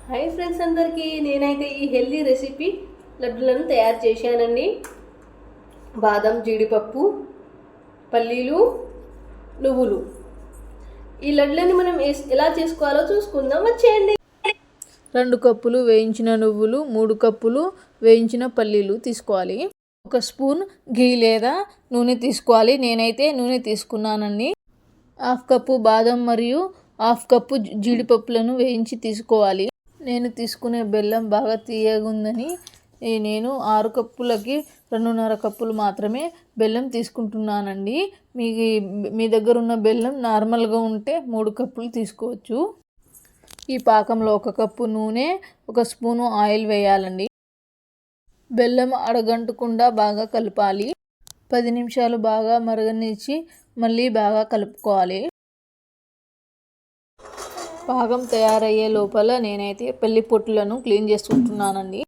Hi friends అందరికీ, నేనైతే ఈ హెల్దీ రెసిపీ లడ్డులను తయారు చేశానండి. బాదం, జీడిపప్పు, పల్లీలు, నువ్వులు. ఈ లడ్డులని మనం ఎలా చేసుకోవాలో చూసుకుందాం, వచ్చేయండి. 2 కప్పులు వేయించిన నువ్వులు, 3 కప్పులు వేయించిన పల్లీలు తీసుకోవాలి. 1 స్పూన్ ఘీ లేదా నూనె తీసుకోవాలి. నేనైతే నూనె తీసుకున్నానండి. 1/2 కప్పు బాదం మరియు 1/2 కప్పు జీడిపప్పులను వేయించి తీసుకోవాలి. నేను తీసుకునే బెల్లం బాగా తీయగా ఉందని నేను 6 కప్పులకి 2.5 కప్పులు మాత్రమే బెల్లం తీసుకుంటున్నానండి. మీ దగ్గర ఉన్న బెల్లం నార్మల్గా ఉంటే 3 కప్పులు తీసుకోవచ్చు. ఈ పాకంలో 1 కప్పు నూనె, 1 స్పూను ఆయిల్ వేయాలండి. బెల్లం అడగంటకుండా బాగా కలపాలి. 10 నిమిషాలు బాగా మరగనిచ్చి మళ్ళీ బాగా కలుపుకోవాలి. పాకం తయారయ్యే లోపల నేనైతే పల్లి పొట్టులను క్లీన్ చేసుకుంటున్నానండి.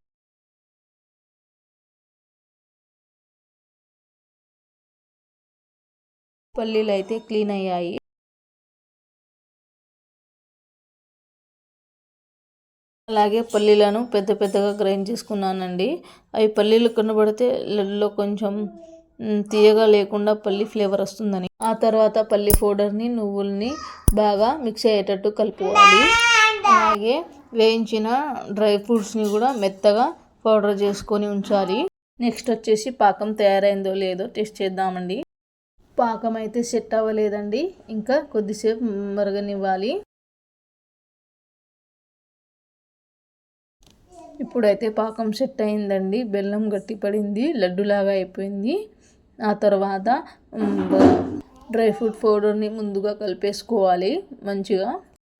పల్లీలు అయితే క్లీన్ అయ్యాయి. అలాగే పల్లీలను పెద్ద పెద్దగా గ్రైండ్ చేసుకున్నానండి. అవి పల్లీలు కనబడితే లడ్డులో కొంచెం తీయగా లేకుండా పల్లి ఫ్లేవర్ వస్తుందని. ఆ తర్వాత పల్లి పౌడర్ని, నువ్వుల్ని బాగా మిక్స్ అయ్యేటట్టు కలుపుకోవాలి. అలాగే వేయించిన డ్రై ఫ్రూట్స్ని కూడా మెత్తగా పౌడర్ చేసుకొని ఉంచాలి. నెక్స్ట్ వచ్చేసి పాకం తయారైందో లేదో టెస్ట్ చేద్దామండి. పాకం అయితే సెట్ అవ్వలేదండి, ఇంకా కొద్దిసేపు మరగనివ్వాలి. ఇప్పుడైతే పాకం సెట్ అయిందండి. బెల్లం గట్టిపడింది, లడ్డులాగా అయిపోయింది. ఆ తర్వాత డ్రై ఫ్రూట్ పౌడర్ని ముందుగా కలిపేసుకోవాలి.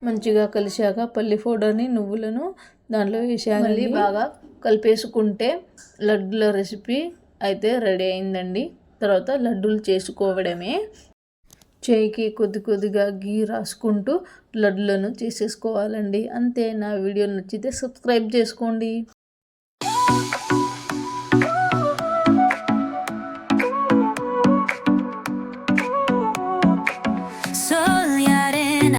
మంచిగా కలిసాక పల్లి పౌడర్ని, నువ్వులను దాంట్లో వేసేయాలి. బాగా కలిపేసుకుంటే లడ్డుల రెసిపీ అయితే రెడీ అయిందండి. తర్వాత లడ్డూలు చేసుకోవడమే. చేయికి కొద్దిగా గీ రాసుకుంటూ లడ్డులను చేసేసుకోవాలండి. అంతే. నా వీడియో నచ్చితే సబ్స్క్రైబ్ చేసుకోండి.